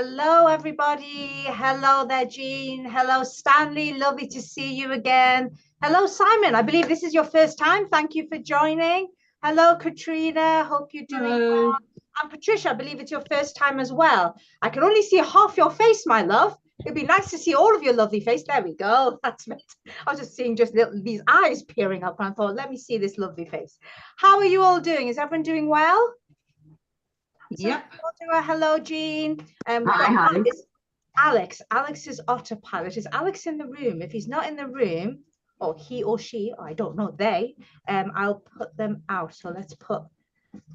Hello, everybody. Hello there, Jean. Hello, Stanley. Lovely to see you again. Hello, Simon. I believe this is your first time. Thank you for joining. Hello, Katrina. Hope you're doing well. And Patricia, I believe it's your first time as well. I can only see half your face, my love. It'd be nice to see all of your lovely face. There we go. That's it. I was just seeing just these eyes peering up, and I thought, let me see this lovely face. How are you all doing? Is everyone doing well? Yep. Hello, Jean. Hi. Alex. Alex is autopilot. Is Alex in the room? If he's not in the room, or he or she, or I don't know, they, I'll put them out. So let's put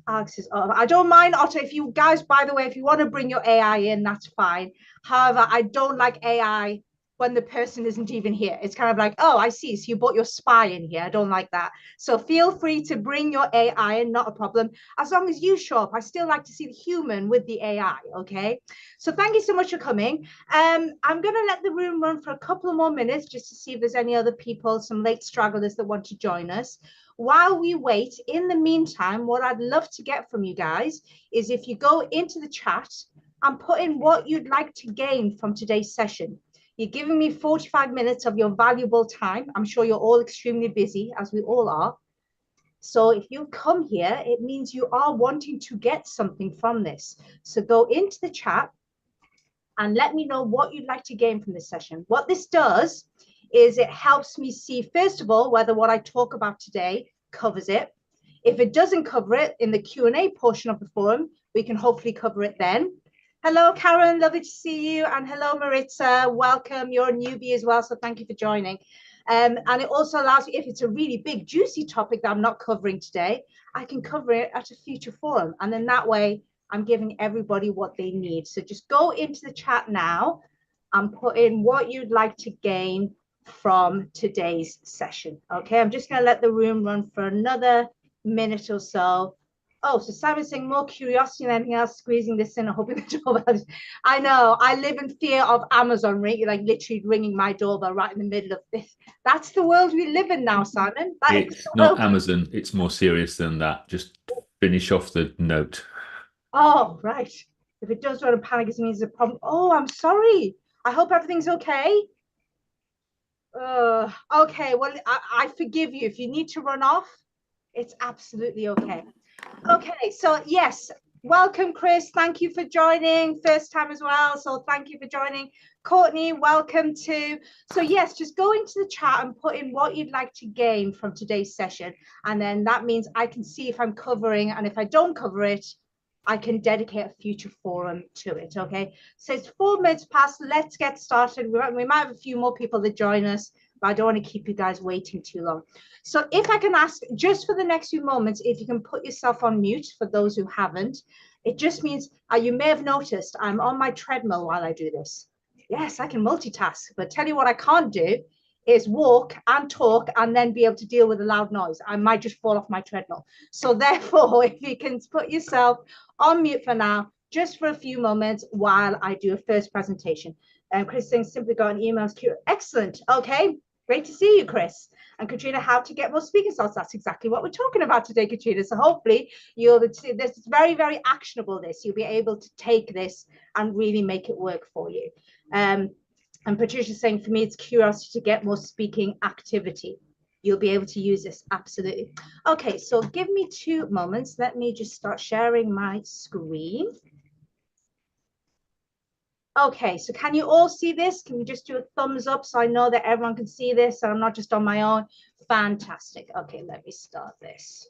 Alex's. I don't mind, Otto. If you guys, by the way, if you want to bring your AI in, that's fine. However, I don't like AI when the person isn't even here. It's kind of like, oh, I see. So you brought your spy in here. I don't like that. So feel free to bring your AI in, not a problem. As long as you show up, I still like to see the human with the AI, okay? So thank you so much for coming. I'm going to let the room run for a couple of more minutes just to see if there's any other people, some late stragglers that want to join us. While we wait, in the meantime, what I'd love to get from you guys is if you go into the chat and put in what you'd like to gain from today's session. You're giving me 45 minutes of your valuable time. I'm sure you're all extremely busy, as we all are. So if you come here, it means you are wanting to get something from this. So go into the chat and let me know what you'd like to gain from this session. What this does is it helps me see, first of all, whether what I talk about today covers it. If it doesn't cover it in the Q&A portion of the forum, we can hopefully cover it then. Hello, Karen, lovely to see you. And hello, Maritza, welcome. You're a newbie as well, so thank you for joining. And it also allows me, if it's a really big, juicy topic that I'm not covering today, I can cover it at a future forum. And then that way, I'm giving everybody what they need. So just go into the chat now and put in what you'd like to gain from today's session. Okay, I'm just going to let the room run for another minute or so. Oh, so Simon's saying more curiosity than anything else, squeezing this in and hoping the doorbell. I know, I live in fear of Amazon like literally ringing my doorbell right in the middle of this. That's the world we live in now, Simon. It's not Amazon. It's more serious than that. Just finish off the note. Oh, right. If it does run a panic, it means there's a problem. Oh, I'm sorry. I hope everything's okay. Okay, well, I forgive you. If you need to run off, it's absolutely okay. Okay, so yes, welcome, Chris. Thank you for joining. First time as well, so thank you for joining. Courtney, welcome too. So yes, just go into the chat and put in what you'd like to gain from today's session. And then that means I can see if I'm covering, and if I don't cover it, I can dedicate a future forum to it, okay? So it's 4 minutes past, let's get started. We might have a few more people that join us, but I don't want to keep you guys waiting too long. So if I can ask, just for the next few moments, if you can put yourself on mute for those who haven't, it just means, you may have noticed, I'm on my treadmill while I do this. Yes, I can multitask, but tell you what I can't do is walk and talk and then be able to deal with the loud noise. I might just fall off my treadmill. So therefore, if you can put yourself on mute for now, just for a few moments while I do a first presentation. Chris saying simply got an email. Excellent. Okay, great to see you, Chris. And Katrina, how to get more speaking slots. That's exactly what we're talking about today, Katrina. So hopefully you'll see this is very, very actionable. You'll be able to take this and really make it work for you. And Patricia's saying, for me, it's curiosity to get more speaking activity. You'll be able to use this, absolutely. Okay, so give me 2 moments. Let me just start sharing my screen. Okay, so can you all see this? Can you just do a thumbs up so I know that everyone can see this and I'm not just on my own? Fantastic. Okay, let me start this.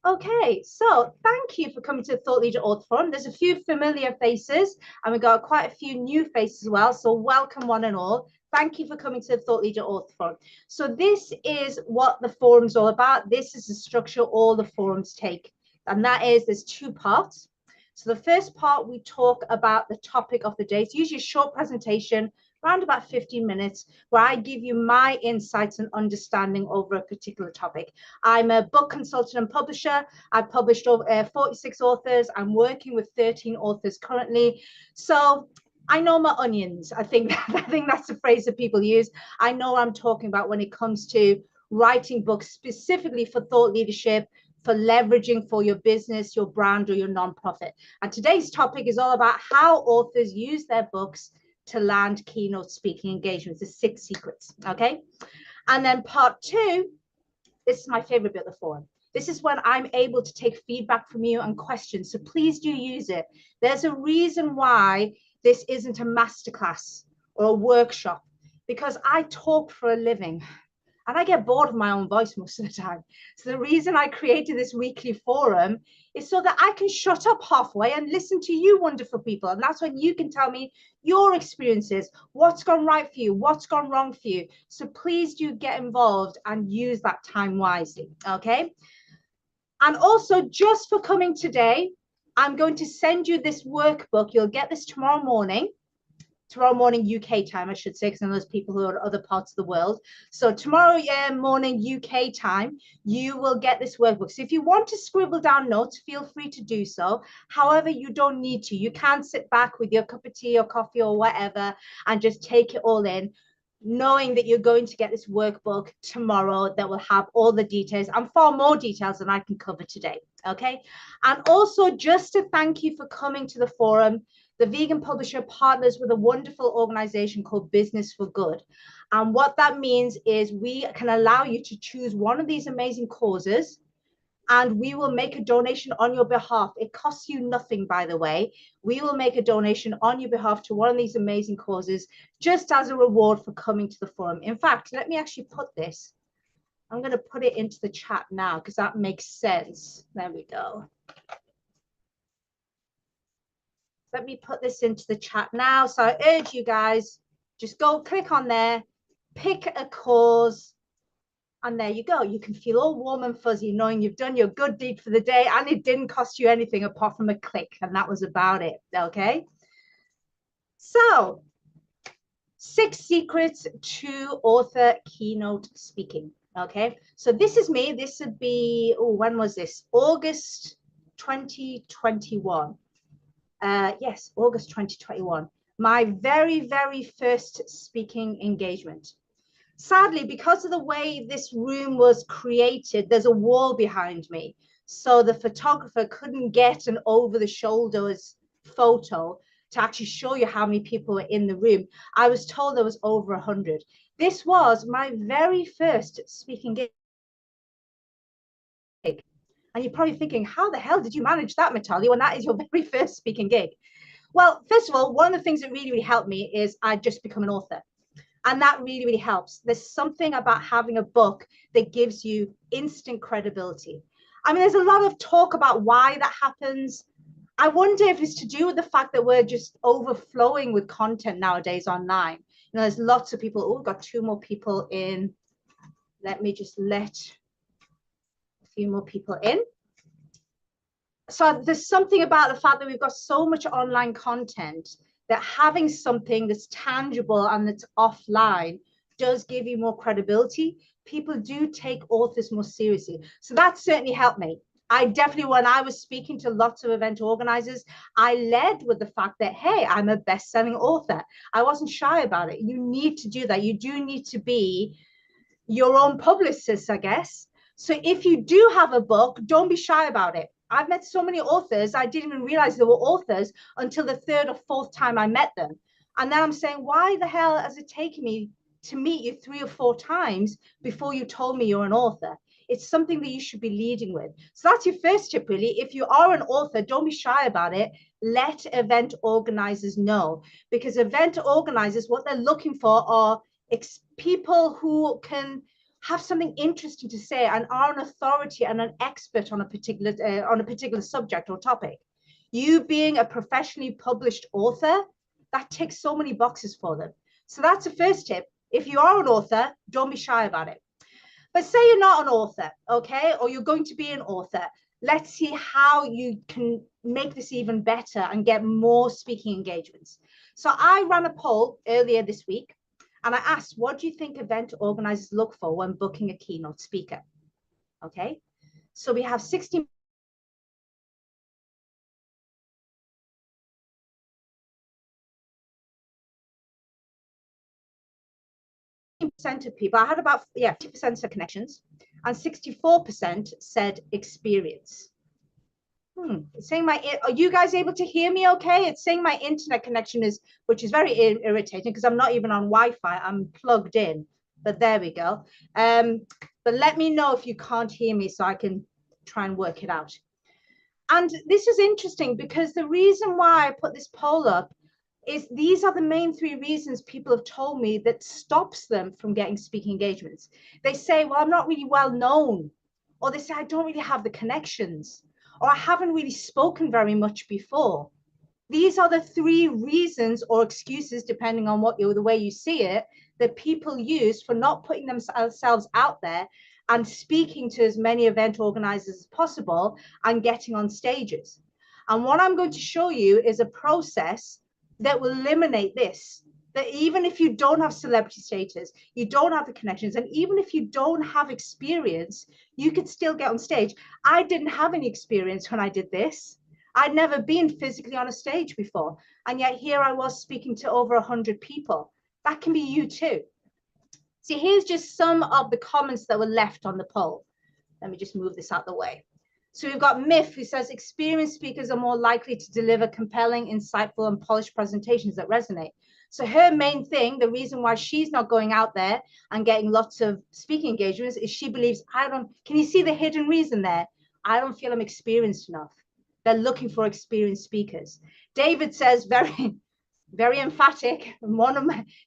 Okay, so thank you for coming to the Thought Leader Author Forum. There's a few familiar faces and we've got quite a few new faces as well. So welcome one and all. Thank you for coming to the Thought Leader Author Forum. So this is what the forum's all about. This is the structure all the forums take. And that is, there's 2 parts. So the first part, we talk about the topic of the day. It's usually a short presentation, around about 15 minutes, where I give you my insights and understanding over a particular topic. I'm a book consultant and publisher. I've published over 46 authors. I'm working with 13 authors currently. So I know my onions. I think that's the phrase that people use. I know what I'm talking about when it comes to writing books specifically for thought leadership, for leveraging for your business, your brand, or your nonprofit. And today's topic is all about how authors use their books to land keynote speaking engagements, the 6 secrets, okay? And then part 2, this is my favorite bit of the forum. This is when I'm able to take feedback from you and questions. So please do use it. There's a reason why this isn't a masterclass or a workshop, because I talk for a living and I get bored of my own voice most of the time. So the reason I created this weekly forum is so that I can shut up halfway and listen to you wonderful people. And that's when you can tell me your experiences, what's gone right for you, what's gone wrong for you. So please do get involved and use that time wisely, okay? And also, just for coming today, I'm going to send you this workbook. You'll get this tomorrow morning UK time, I should say, because I know there's people who are in other parts of the world. So tomorrow morning UK time, you will get this workbook. So if you want to scribble down notes, feel free to do so. However, you don't need to. You can sit back with your cup of tea or coffee or whatever and just take it all in, knowing that you're going to get this workbook tomorrow that will have all the details and far more details than I can cover today, okay? And also, just to thank you for coming to the forum, the Vegan Publisher partners with a wonderful organization called Business for Good. And what that means is we can allow you to choose one of these amazing causes, and we will make a donation on your behalf. It costs you nothing, by the way. We will make a donation on your behalf to one of these amazing causes, just as a reward for coming to the forum. In fact, let me actually put this. I'm going to put it into the chat now because that makes sense. There we go. Let me put this into the chat now. So I urge you guys, just go click on there, pick a cause, and there you go. You can feel all warm and fuzzy knowing you've done your good deed for the day and it didn't cost you anything apart from a click. And that was about it. Okay. So 6 secrets to author keynote speaking. Okay. So this is me. This would be, oh, when was this? August 2021. Yes, August 2021. My very, very first speaking engagement. Sadly, because of the way this room was created, there's a wall behind me. So the photographer couldn't get an over the shoulders photo to actually show you how many people were in the room. I was told there was over 100. This was my very first speaking gig. And you're probably thinking, how the hell did you manage that, Mitali, when that is your very first speaking gig? Well, first of all, one of the things that really, really helped me is I'd just become an author. And that really, really helps. There's something about having a book that gives you instant credibility. I mean, there's a lot of talk about why that happens. I wonder if it's to do with the fact that we're just overflowing with content nowadays online. You know, there's lots of people. Oh, we've got 2 more people in. Let me just let a few more people in. So there's something about the fact that we've got so much online content that having something that's tangible and that's offline does give you more credibility. People do take authors more seriously. So that certainly helped me. I definitely, when I was speaking to lots of event organizers, I led with the fact that, hey, I'm a best-selling author. I wasn't shy about it. You need to do that. You do need to be your own publicist, I guess. So if you do have a book, don't be shy about it. I've met so many authors, I didn't even realize they were authors until the 3rd or 4th time I met them. And then I'm saying, why the hell has it taken me to meet you 3 or 4 times before you told me you're an author? It's something that you should be leading with. So that's your first tip, really. If you are an author, don't be shy about it. Let event organizers know, because event organizers, what they're looking for are people who can have something interesting to say and are an authority and an expert on a particular subject or topic. You being a professionally published author, that ticks so many boxes for them. So that's the first tip. If you are an author, don't be shy about it. But say you're not an author, okay, or you're going to be an author. Let's see how you can make this even better and get more speaking engagements. So I ran a poll earlier this week, and I asked, what do you think event organizers look for when booking a keynote speaker? Okay, so we have 60% of people. I had about 50% of connections. and 64% said experience. It's saying are you guys able to hear me okay? It's saying my internet connection is, which is very irritating because I'm not even on Wi-Fi, I'm plugged in, but there we go. But let me know if you can't hear me so I can try and work it out. And this is interesting because the reason why I put this poll up is these are the main 3 reasons people have told me that stops them from getting speaking engagements. They say, well, I'm not really well known, or they say, I don't really have the connections, or I haven't really spoken very much before. These are the 3 reasons or excuses, depending on the way you see it, that people use for not putting themselves out there and speaking to as many event organizers as possible and getting on stages. And what I'm going to show you is a process that will eliminate this, that even if you don't have celebrity status, you don't have the connections, and even if you don't have experience, you could still get on stage. I didn't have any experience when I did this. I'd never been physically on a stage before, and yet here I was speaking to over 100 people. That can be you too. See, here's just some of the comments that were left on the poll. Let me just move this out of the way. So we've got Miff, who says experienced speakers are more likely to deliver compelling, insightful, and polished presentations that resonate. So her main thing, the reason why she's not going out there and getting lots of speaking engagements, is she believes, can you see the hidden reason there? I don't feel I'm experienced enough. They're looking for experienced speakers. David says very emphatic.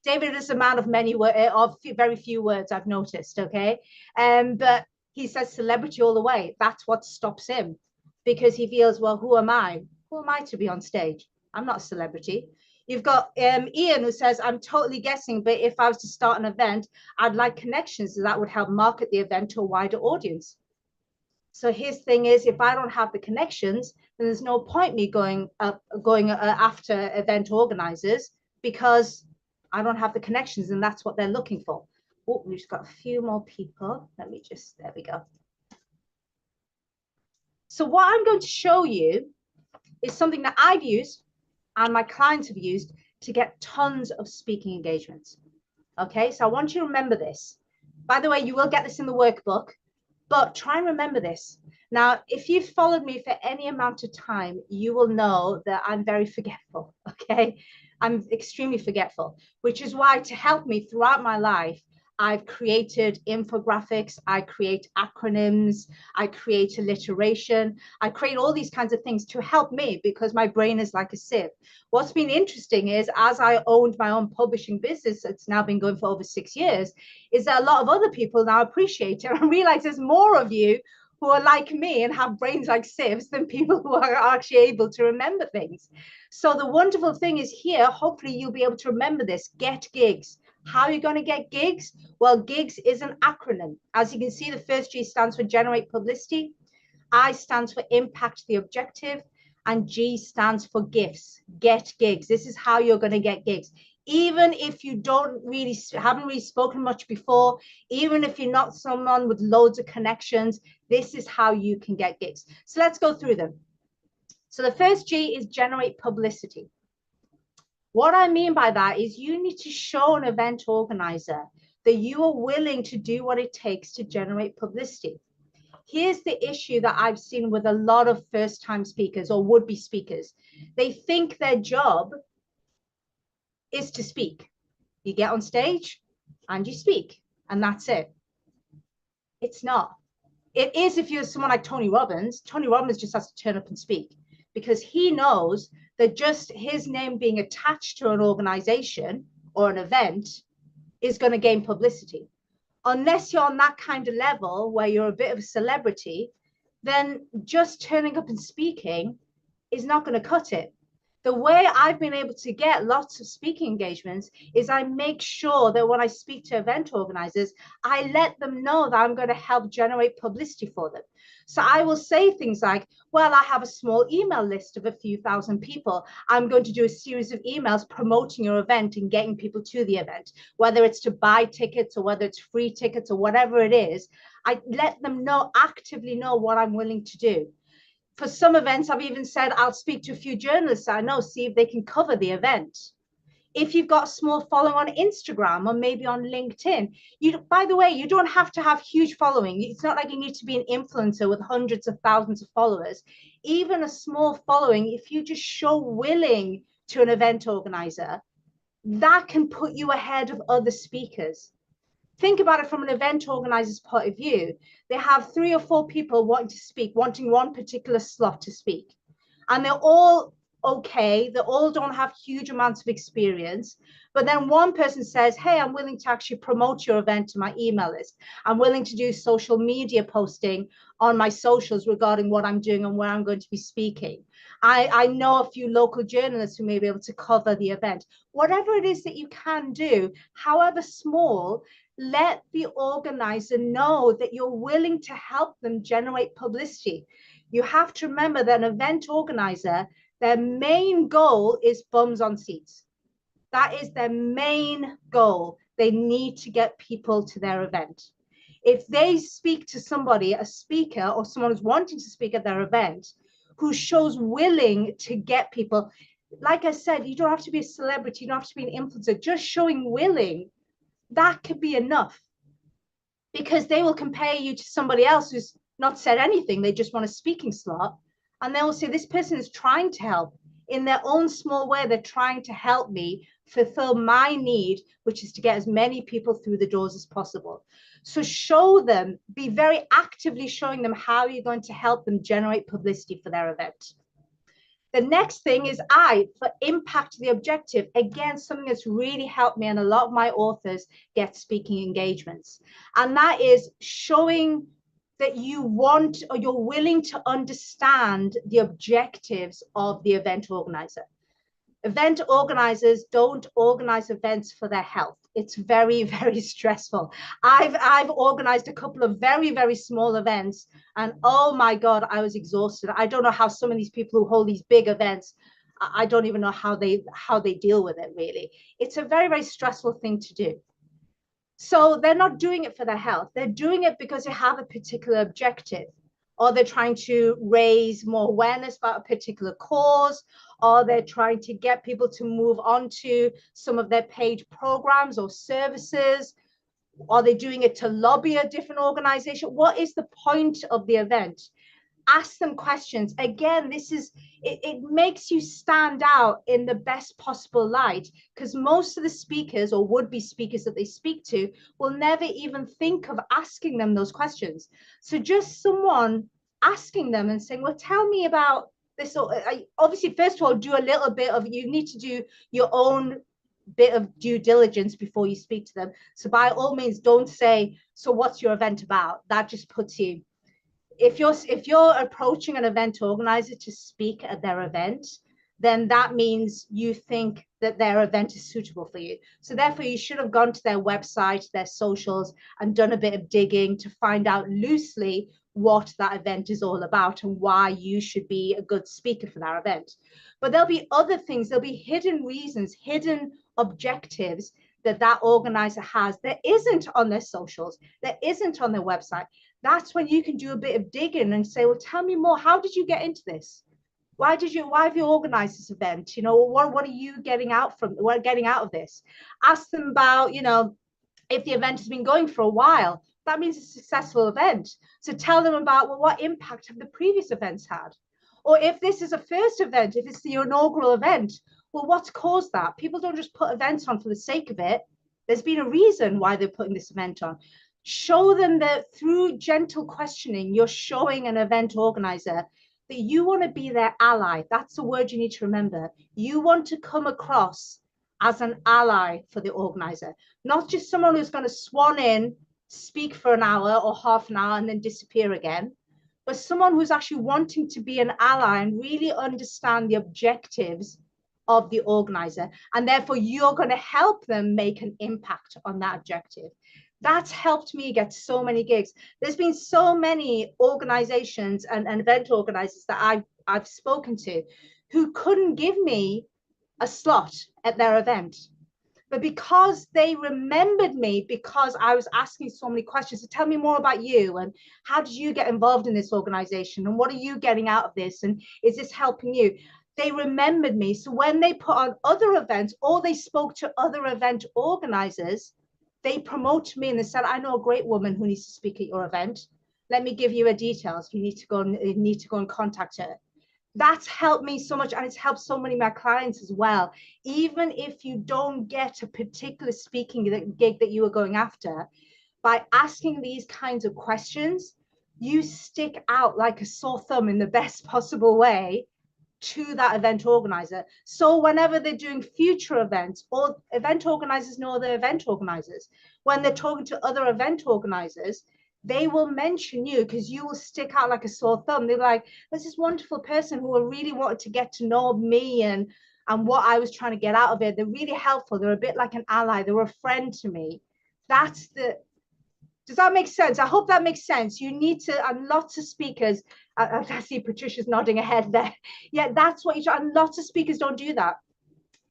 David is a man of very few words, I've noticed, okay? But he says celebrity all the way. That's what stops him, because he feels, well, who am I? Who am I to be on stage? I'm not a celebrity. You've got Ian, who says, I'm totally guessing, but if I was to start an event, I'd like connections that would help market the event to a wider audience. So his thing is, if I don't have the connections, then there's no point me going after event organizers, because I don't have the connections, and that's what they're looking for. Oh, we've got a few more people. There we go. So what I'm going to show you is something that I've used and my clients have used to get tons of speaking engagements. Okay, so I want you to remember this. By the way, you will get this in the workbook, but try and remember this. Now, if you've followed me for any amount of time, you will know that I'm very forgetful, okay? I'm extremely forgetful, which is why, to help me throughout my life, I've created infographics, I create acronyms, I create alliteration, I create all these kinds of things to help me, because my brain is like a sieve. What's been interesting is, as I owned my own publishing business, it's now been going for over 6 years, is that a lot of other people now appreciate it. I realize there's more of you who are like me and have brains like sieves than people who are actually able to remember things. So the wonderful thing is here, hopefully you'll be able to remember this: get gigs. How are you going to get gigs? Well, gigs is an acronym. As you can see, the first G stands for generate publicity, I stands for impact the objective, and G stands for gifts. Get gigs. This is how you're going to get gigs. Even if you haven't really spoken much before, even if you're not someone with loads of connections, this is how you can get gigs. So let's go through them. So the first G is generate publicity. What I mean by that is you need to show an event organizer that you are willing to do what it takes to generate publicity. Here's the issue that I've seen with a lot of first-time speakers or would-be speakers. They think their job is to speak. You get on stage and you speak, and that's it. It's not. It is if you're someone like Tony Robbins. Tony Robbins just has to turn up and speak, because he knows that just his name being attached to an organization or an event is going to gain publicity. Unless you're on that kind of level where you're a bit of a celebrity, then just turning up and speaking is not going to cut it. The way I've been able to get lots of speaking engagements is I make sure that when I speak to event organizers, I let them know that I'm going to help generate publicity for them. So I will say things like, well, I have a small email list of a few thousand people. I'm going to do a series of emails promoting your event and getting people to the event, whether it's to buy tickets or whether it's free tickets or whatever it is. I let them know, actively know what I'm willing to do. For some events, I've even said I'll speak to a few journalists I know, see if they can cover the event. If you've got a small following on Instagram or maybe on LinkedIn, by the way, you don't have to have huge following. It's not like you need to be an influencer with hundreds of thousands of followers. Even a small following, if you just show willing to an event organizer, that can put you ahead of other speakers. Think about it from an event organizer's point of view. They have 3 or 4 people wanting to speak, wanting one particular slot to speak. And they're all okay. They all don't have huge amounts of experience. But then one person says, hey, I'm willing to actually promote your event to my email list. I'm willing to do social media posting on my socials regarding what I'm doing and where I'm going to be speaking. I know a few local journalists who may be able to cover the event. Whatever it is that you can do, however small, let the organizer know that you're willing to help them generate publicity. You have to remember that an event organizer, their main goal is bums on seats. That is their main goal. They need to get people to their event. If they speak to somebody, a speaker or someone who's wanting to speak at their event, who shows willing to get people, like I said, you don't have to be a celebrity, you don't have to be an influencer, just showing willing, that could be enough, because they will compare you to somebody else who's not said anything. They just want a speaking slot. And they will say, this person is trying to help in their own small way. They're trying to help me fulfill my need, which is to get as many people through the doors as possible. So show them, be very actively showing them how you're going to help them generate publicity for their event. The next thing is for impact the objective. Again, something that's really helped me and a lot of my authors get speaking engagements. And that is showing that you want or you're willing to understand the objectives of the event organizer. Event organizers don't organize events for their health. It's very, very stressful. I've organized a couple of very, very small events, and oh my God, I was exhausted. I don't know how some of these people who hold these big events, I don't even know how they deal with it, really. It's a very, very stressful thing to do. So they're not doing it for their health. They're doing it because they have a particular objective, or they're trying to raise more awareness about a particular cause, or they're trying to get people to move on to some of their paid programs or services. Are they doing it to lobby a different organization? What is the point of the event? Ask them questions. Again, it makes you stand out in the best possible light, because most of the speakers or would-be speakers that they speak to will never even think of asking them those questions. So just someone asking them and saying, well, tell me about this. Obviously, first of all, do a little bit of, you need to do your own bit of due diligence before you speak to them. So by all means, don't say, so what's your event about? That just puts you, if you're approaching an event organizer to speak at their event, then that means you think that their event is suitable for you. So therefore, you should have gone to their website, their socials, and done a bit of digging to find out loosely what that event is all about and why you should be a good speaker for that event. But there'll be other things, there'll be hidden reasons, hidden objectives that organizer has that isn't on their socials, that isn't on their website. That's when you can do a bit of digging and say, well, tell me more. How did you get into this? Why have you organized this event? You know, what are you getting out of this? Ask them about, you know, if the event has been going for a while, that means it's a successful event. So tell them about, well, what impact have the previous events had? Or if this is a first event, if it's the inaugural event, well, what's caused that? People don't just put events on for the sake of it. There's been a reason why they're putting this event on. Show them that through gentle questioning, you're showing an event organizer that you want to be their ally. That's the word you need to remember. You want to come across as an ally for the organizer, not just someone who's going to swan in, speak for an hour or half an hour and then disappear again, but someone who's actually wanting to be an ally and really understand the objectives of the organizer. And therefore, you're going to help them make an impact on that objective. That's helped me get so many gigs. There's been so many organizations and event organizers that I've spoken to who couldn't give me a slot at their event. But because they remembered me, because I was asking so many questions, so tell me more about you, and how did you get involved in this organization, and what are you getting out of this, and is this helping you? they remembered me. So when they put on other events or they spoke to other event organizers, they promoted me and they said, I know a great woman who needs to speak at your event. Let me give you her details. You need to go and contact her. That's helped me so much, and it's helped so many of my clients as well. Even if you don't get a particular speaking gig that you are going after, by asking these kinds of questions, you stick out like a sore thumb in the best possible way to that event organizer. So whenever they're doing future events, or event organizers know other event organizers, when they're talking to other event organizers, they will mention you because you will stick out like a sore thumb. They're like, there's this wonderful person who really wanted to get to know me and what I was trying to get out of it. They're really helpful. They're a bit like an ally. They were a friend to me. Does that make sense? I hope that makes sense. You need to, and lots of speakers, I see Patricia's nodding her head there. Yeah, that's what and lots of speakers don't do that.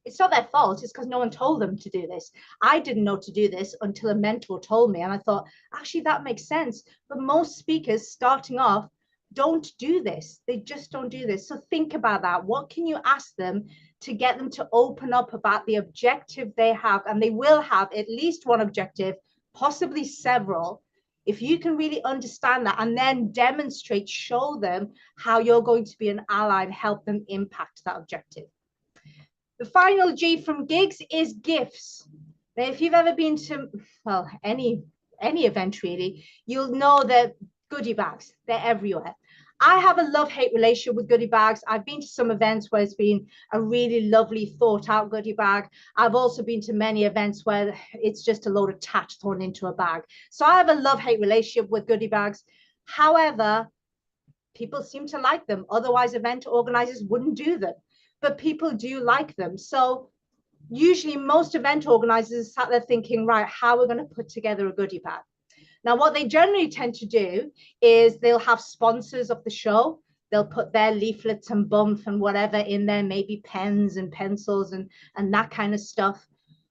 It's not their fault. It's because no one told them to do this. I didn't know to do this until a mentor told me. And I thought, actually, that makes sense. But most speakers starting off don't do this. They just don't do this. So think about that. What can you ask them to get them to open up about the objective they have? And they will have at least one objective, possibly several. If you can really understand that and then demonstrate, show them how you're going to be an ally and help them impact that objective. The final G from gigs is gifts. Now, if you've ever been to, well, any event really, you'll know that goodie bags, they're everywhere. I have a love-hate relationship with goodie bags. I've been to some events where it's been a really lovely thought-out goodie bag. I've also been to many events where it's just a load of tat thrown into a bag. So I have a love-hate relationship with goodie bags. However, people seem to like them. Otherwise, event organizers wouldn't do them. But people do like them. So usually most event organizers sat there thinking, right, how are we going to put together a goodie bag? Now, what they generally tend to do is they'll have sponsors of the show. They'll put their leaflets and bump and whatever in there, maybe pens and pencils and that kind of stuff.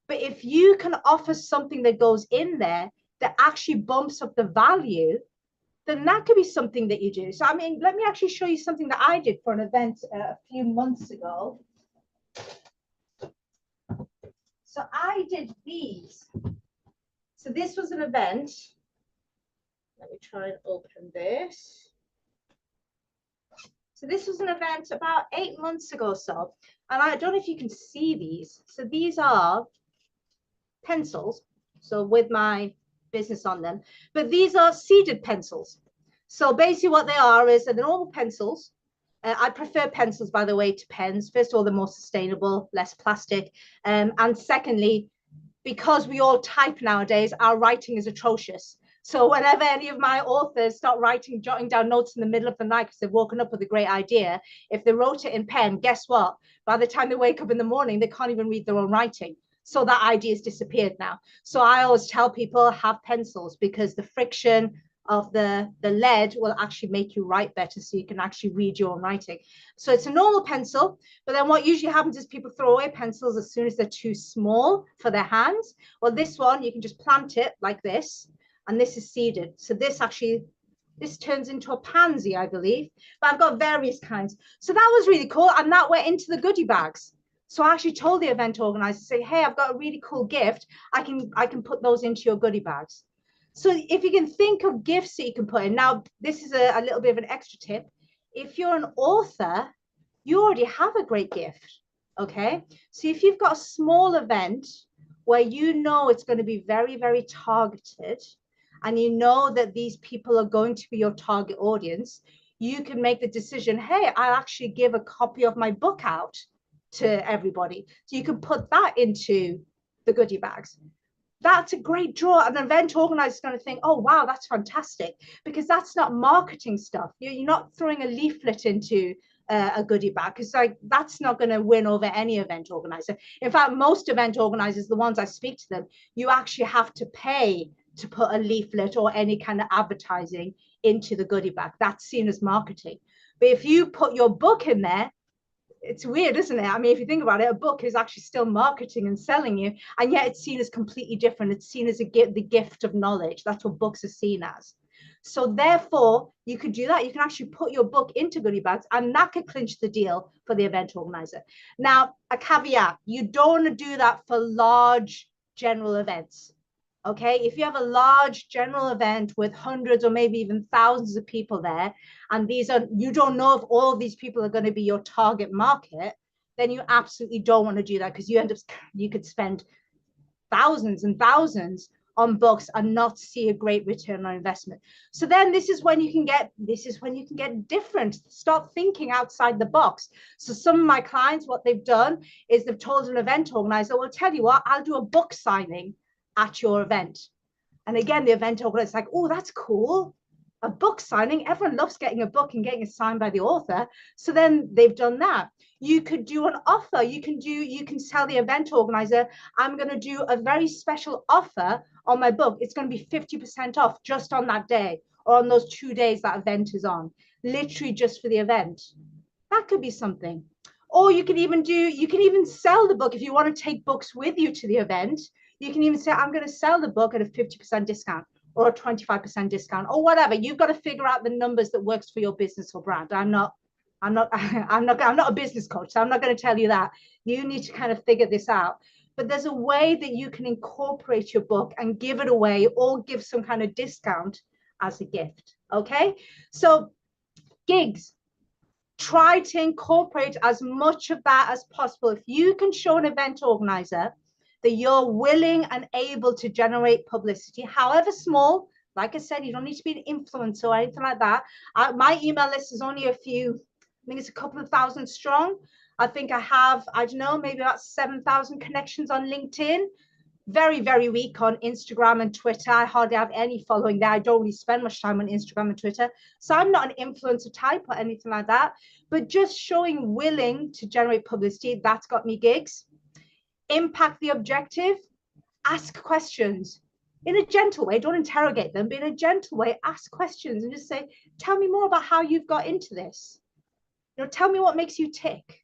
But if you can offer something that goes in there that actually bumps up the value, then that could be something that you do. So, I mean, let me actually show you something that I did for an event a few months ago. So I did these. So this was an event. Let me try and open this. So this was an event about 8 months ago or so. And I don't know if you can see these. So these are pencils. So with my business on them, but these are seeded pencils. So basically what they are is they're normal pencils. I prefer pencils, by the way, to pens. First of all, they're more sustainable, less plastic. And secondly, because we all type nowadays, our writing is atrocious. So whenever any of my authors start writing, jotting down notes in the middle of the night because they've woken up with a great idea, if they wrote it in pen, guess what? By the time they wake up in the morning, they can't even read their own writing. So that idea has disappeared now. So I always tell people have pencils because the friction of the lead will actually make you write better so you can actually read your own writing. So it's a normal pencil, but then what usually happens is people throw away pencils as soon as they're too small for their hands. Well, this one, you can just plant it like this, and this is seeded. So this turns into a pansy, I believe, but I've got various kinds. So that was really cool, and that went into the goodie bags. So I actually told the event organizer, say, hey, I've got a really cool gift. I can put those into your goodie bags. So if you can think of gifts that you can put in. Now, this is a little bit of an extra tip. If you're an author, you already have a great gift, okay? So if you've got a small event where you know it's going to be very, very targeted, and you know that these people are going to be your target audience, you can make the decision, hey, I'll actually give a copy of my book out to everybody. So you can put that into the goodie bags. That's a great draw. An event organizer is going to think, oh, wow, that's fantastic, because that's not marketing stuff. You're not throwing a leaflet into a goodie bag, because like that's not going to win over any event organizer. In fact, most event organizers, the ones I speak to them, you actually have to pay to put a leaflet or any kind of advertising into the goodie bag. That's seen as marketing. But if you put your book in there, it's weird, isn't it? I mean, if you think about it, a book is actually still marketing and selling you, and yet it's seen as completely different. It's seen as the gift of knowledge. That's what books are seen as. So therefore, you could do that. You can actually put your book into goodie bags, and that could clinch the deal for the event organizer. Now, a caveat, you don't want to do that for large general events. Okay, if you have a large general event with hundreds or maybe even thousands of people there, and you don't know if all of these people are going to be your target market, then you absolutely don't want to do that, because you could spend thousands and thousands on books and not see a great return on investment. So then this is when you can get different. Start thinking outside the box. So some of my clients, what they've done is they've told an event organizer, well, tell you what, I'll do a book signing at your event. And again, the event organizer is like, oh, that's cool. A book signing. Everyone loves getting a book and getting it signed by the author. So then they've done that. You could do an offer. You can tell the event organizer, I'm going to do a very special offer on my book. It's going to be 50% off just on that day, or on those 2 days that event is on, literally just for the event. That could be something. Or you can even sell the book if you want to take books with you to the event. You can even say, I'm going to sell the book at a 50% discount or a 25% discount or whatever. You've got to figure out the numbers that works for your business or brand. I'm not a business coach, so I'm not going to tell you that. You need to kind of figure this out. But there's a way that you can incorporate your book and give it away or give some kind of discount as a gift. Okay, so gigs, try to incorporate as much of that as possible. If you can show an event organizer that you're willing and able to generate publicity, however small, like I said, you don't need to be an influencer or anything like that. My email list is only I think it's a couple of thousand strong. I think I have, I don't know, maybe about 7,000 connections on LinkedIn. Very, very weak on Instagram and Twitter. I hardly have any following there. I don't really spend much time on Instagram and Twitter. So I'm not an influencer type or anything like that. But just showing willing to generate publicity, that's got me gigs. Impact the objective. Ask questions in a gentle way. Don't interrogate them, but in a gentle way, ask questions and just say, tell me more about how you've got into this. Tell me what makes you tick.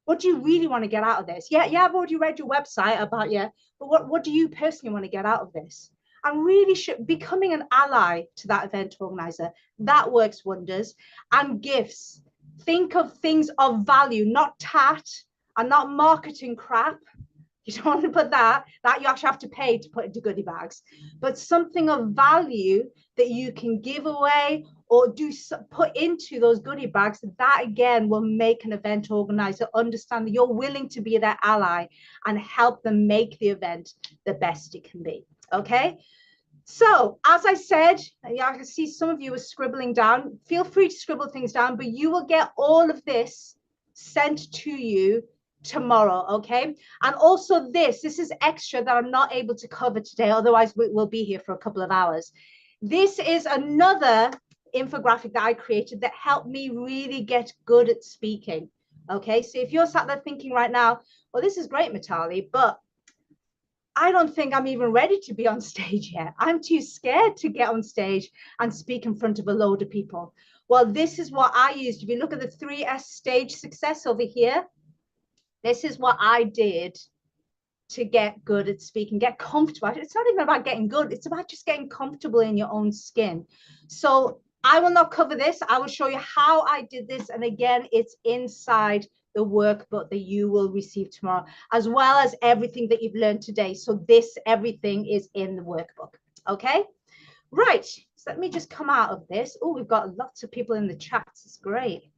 What do you really want to get out of this? Yeah, I've already read your website about you, but what do you personally want to get out of this? And really becoming an ally to that event organizer, that works wonders. And gifts. Think of things of value, not tat and not marketing crap. You don't want to put that you actually have to pay to put into goodie bags, but something of value that you can give away or put into those goodie bags. That again will make an event organizer understand that you're willing to be their ally and help them make the event the best it can be. Okay. So as I said, I can see some of you are scribbling down. Feel free to scribble things down, but you will get all of this sent to you tomorrow. Okay. And also this is extra that I'm not able to cover today. Otherwise we'll be here for a couple of hours. This is another infographic that I created that helped me really get good at speaking. Okay. So if you're sat there thinking right now, well, this is great, Mitali, but I don't think I'm even ready to be on stage yet. I'm too scared to get on stage and speak in front of a load of people. Well, this is what I used. If you look at the 3S stage success over here, this is what I did to get good at speaking, get comfortable. It's not even about getting good. It's about just getting comfortable in your own skin. So I will not cover this. I will show you how I did this. And again, it's inside the workbook that you will receive tomorrow, as well as everything that you've learned today. So everything is in the workbook. Okay, right. So let me just come out of this. Oh, we've got lots of people in the chats. It's great.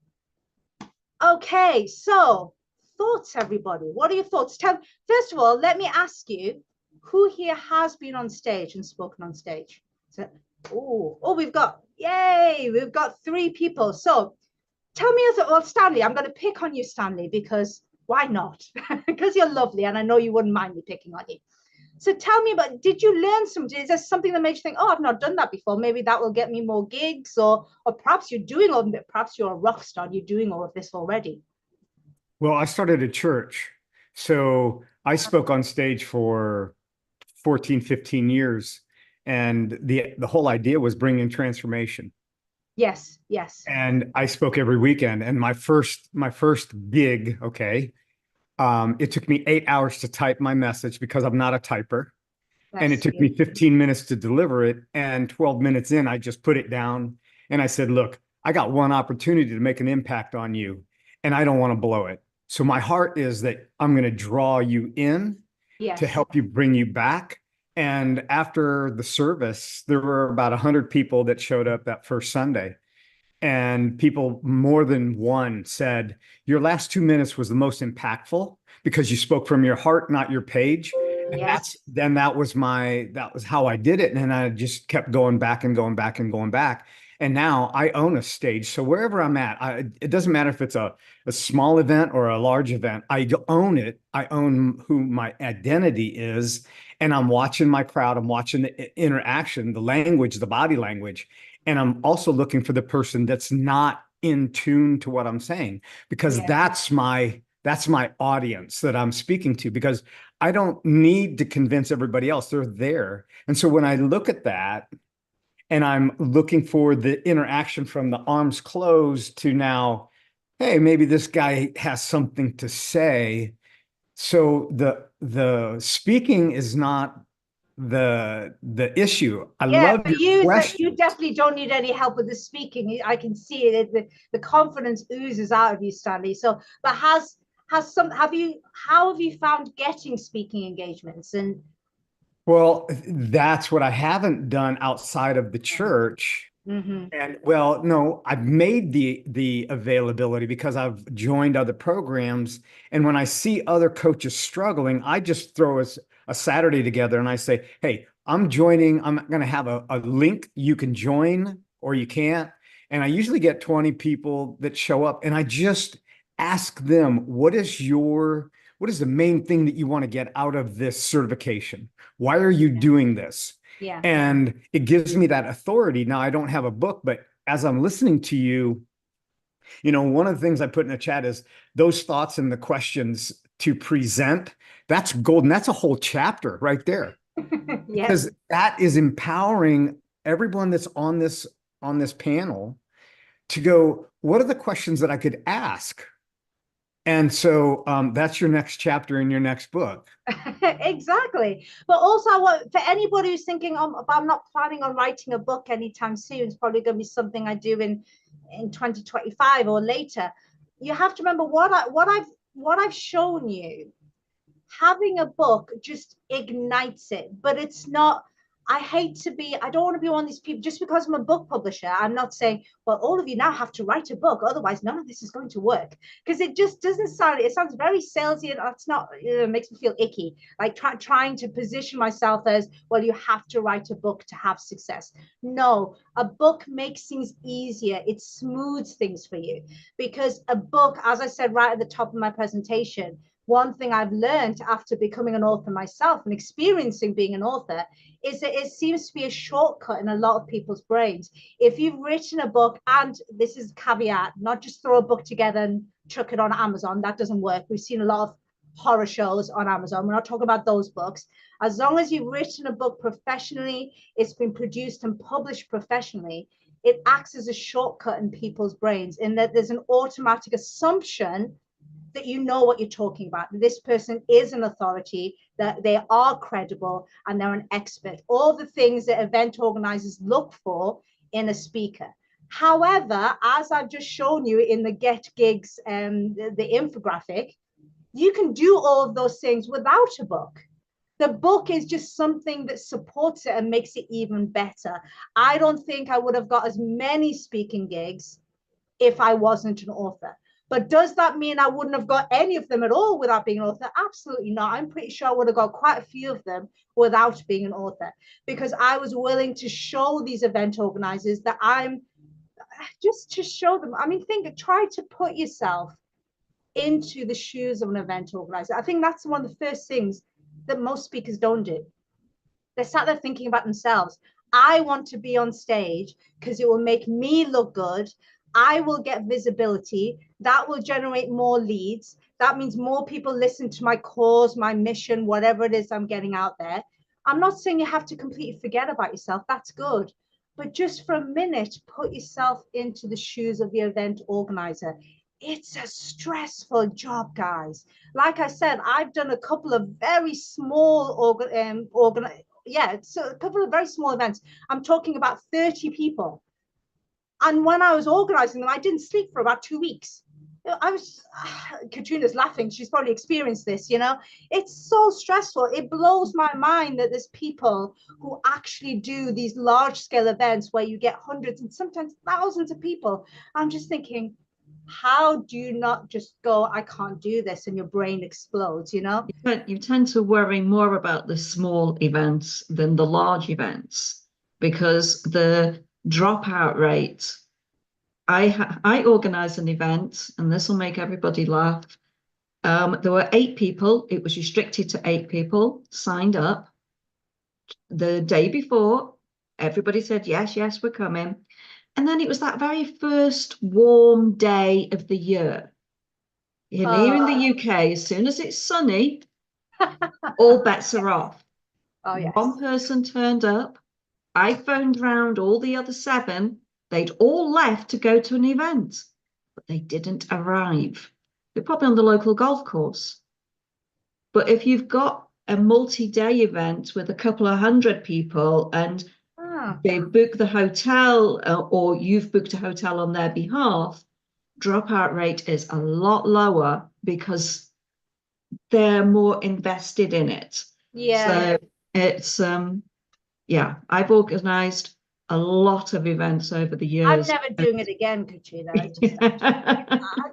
Okay, so thoughts, everybody. What are your thoughts? First of all, let me ask you, who here has been on stage and spoken on stage? So, we've got 3 people. So tell me, well, Stanley, I'm going to pick on you, Stanley, because why not? Because you're lovely and I know you wouldn't mind me picking on you. So tell me about, did you learn something? Is there something that makes you think, oh, I've not done that before? Maybe that will get me more gigs, or perhaps you're doing all of it. Perhaps you're a rock star. You're doing all of this already. Well, I started a church. So I spoke on stage for 14, 15 years. And the whole idea was bringing transformation. Yes. And I spoke every weekend. And my first gig, okay, it took me 8 hours to type my message because I'm not a typer. And it Bless took me you. 15 minutes to deliver it. And 12 minutes in, I just put it down and I said, look, I got one opportunity to make an impact on you and I don't want to blow it. So my heart is that I'm going to draw you in to Yes. help you bring you back. And after the service, there were about 100 people that showed up that first Sunday. And people, more than one, said, your last 2 minutes was the most impactful because you spoke from your heart, not your page. And Yes. that was how I did it. And then I just kept going back and going back and going back. And now I own a stage. So wherever I'm at, it doesn't matter if it's a small event or a large event, I own it. I own who my identity is. And I'm watching my crowd. I'm watching the interaction, the language, the body language. And I'm also looking for the person that's not in tune to what I'm saying, because Yeah. that's my audience that I'm speaking to, because I don't need to convince everybody else. They're there. And so when I look at that and I'm looking for the interaction from the arms closed to now, hey, maybe this guy has something to say. So the speaking is not the issue. I Yeah, love for your you, that you question. definitely don't need any help with the speaking. I can see it. The confidence oozes out of you, Stanley. So, but how have you found getting speaking engagements? And Well, that's what I haven't done outside of the church. Mhm. And well, no, I've made the availability because I've joined other programs. And when I see other coaches struggling, I just throw a Saturday together and I say, hey, I'm joining. I'm going to have a link. You can join or you can't. And I usually get 20 people that show up and I just ask them, what is the main thing that you want to get out of this certification? Why are you doing this? Yeah. And it gives me that authority. Now, I don't have a book, but as I'm listening to you, one of the things I put in the chat is those thoughts and the questions to present. That's golden. That's a whole chapter right there, Yes. because that is empowering everyone that's on this panel to go, what are the questions that I could ask? And so that's your next chapter in your next book. Exactly. But also, for anybody who's thinking, I'm not planning on writing a book anytime soon, it's probably going to be something I do in 2025 or later. You have to remember what I've shown you. Having a book just ignites it, but it's not. I don't want to be one of these people just because I'm a book publisher. I'm not saying, well, all of you now have to write a book, otherwise none of this is going to work, because it just doesn't sound, it sounds very salesy, and that's not, it makes me feel icky, like trying to position myself as, well, you have to write a book to have success. No, a book makes things easier. It smooths things for you, because a book, as I said right at the top of my presentation, one thing I've learned after becoming an author myself and experiencing being an author is that it seems to be a shortcut in a lot of people's brains. If you've written a book, and this is caveat, not just throw a book together and chuck it on Amazon, that doesn't work. We've seen a lot of horror shows on Amazon. We're not talking about those books. As long as you've written a book professionally, it's been produced and published professionally, it acts as a shortcut in people's brains, in that there's an automatic assumption that you know what you're talking about. This person is an authority, that they are credible, and they're an expert. All the things that event organizers look for in a speaker. However, as I've just shown you in the Get Gigs, the infographic, you can do all of those things without a book. The book is just something that supports it and makes it even better. I don't think I would have got as many speaking gigs if I wasn't an author. But does that mean I wouldn't have got any of them at all without being an author? Absolutely not. I'm pretty sure I would have got quite a few of them without being an author, because I was willing to show these event organizers that I'm just to show them. I mean, try to put yourself into the shoes of an event organizer. I think that's one of the first things that most speakers don't do. They're sat there thinking about themselves. I want to be on stage because it will make me look good. I will get visibility. That will generate more leads. That means more people listen to my cause, my mission, whatever it is I'm getting out there. I'm not saying you have to completely forget about yourself. That's good. But just for a minute, put yourself into the shoes of the event organizer. It's a stressful job, guys. Like I said, I've done a couple of very small yeah, it's a couple of very small events. I'm talking about 30 people. And when I was organizing them, I didn't sleep for about 2 weeks. I was, Katrina's laughing. She's probably experienced this, you know. It's so stressful. It blows my mind that there's people who actually do these large scale events where you get hundreds and sometimes thousands of people. I'm just thinking, how do you not just go, I can't do this, and your brain explodes, you know? You tend to worry more about the small events than the large events because the dropout rate. I organized an event, and this will make everybody laugh. There were 8 people. It was restricted to 8 people signed up. The day before, everybody said, yes, yes, we're coming. And then it was that very first warm day of the year. And here in the UK, as soon as it's sunny, all bets are off. Oh, yes. One person turned up. I phoned round all the other 7. They'd all left to go to an event, but they didn't arrive. They're probably on the local golf course. But if you've got a multi-day event with a couple of hundred people and they book the hotel or you've booked a hotel on their behalf, dropout rate is a lot lower because they're more invested in it. Yeah. So it's, yeah, I've organized a lot of events over the years. I'm never doing it again, Katrina.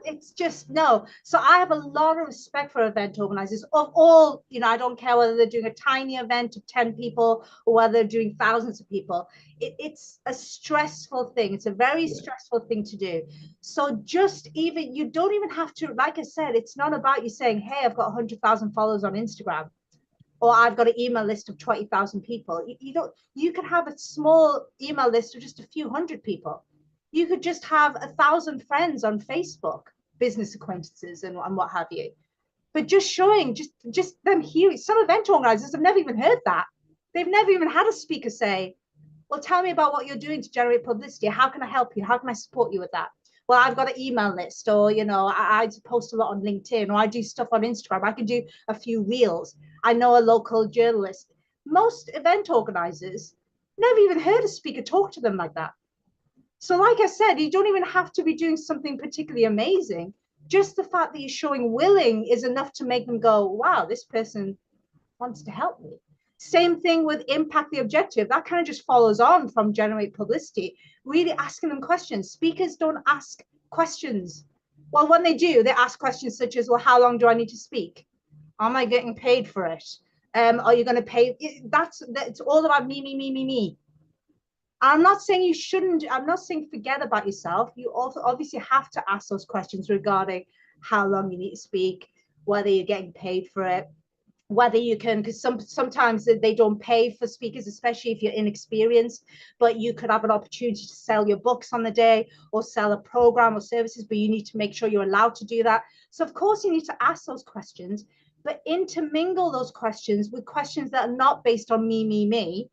It's just no. So I have a lot of respect for event organizers of all, you know, I don't care whether they're doing a tiny event of 10 people or whether they're doing thousands of people. It's a stressful thing. It's a very stressful thing to do. So just even, you don't even have to, like I said, it's not about you saying, hey, I've got 100,000 followers on Instagram, or I've got an email list of 20,000 people. You could have a small email list of just a few hundred people. You could just have 1,000 friends on Facebook, business acquaintances and what have you. But just showing, just them hearing, some event organizers have never even heard that. They've never even had a speaker say, well, tell me about what you're doing to generate publicity. How can I help you? How can I support you with that? Well, I've got an email list, or, you know, I post a lot on LinkedIn, or I do stuff on Instagram. I can do a few reels. I know a local journalist. Most event organizers never even heard a speaker talk to them like that. So like I said, you don't even have to be doing something particularly amazing. Just the fact that you're showing willing is enough to make them go, wow, this person wants to help me. Same thing with impact the objective. That kind of just follows on from generate publicity, really asking them questions. Speakers don't ask questions. Well, when they do, they ask questions such as, well, how long do I need to speak? Am I getting paid for it? Are you going to pay? That's all about me. I'm not saying you shouldn't, I'm not saying forget about yourself. You also obviously have to ask those questions regarding how long you need to speak, whether you're getting paid for it, whether you can, because sometimes they don't pay for speakers, especially if you're inexperienced, but you could have an opportunity to sell your books on the day or sell a program or services, but you need to make sure you're allowed to do that. So of course you need to ask those questions, but intermingle those questions with questions that are not based on me,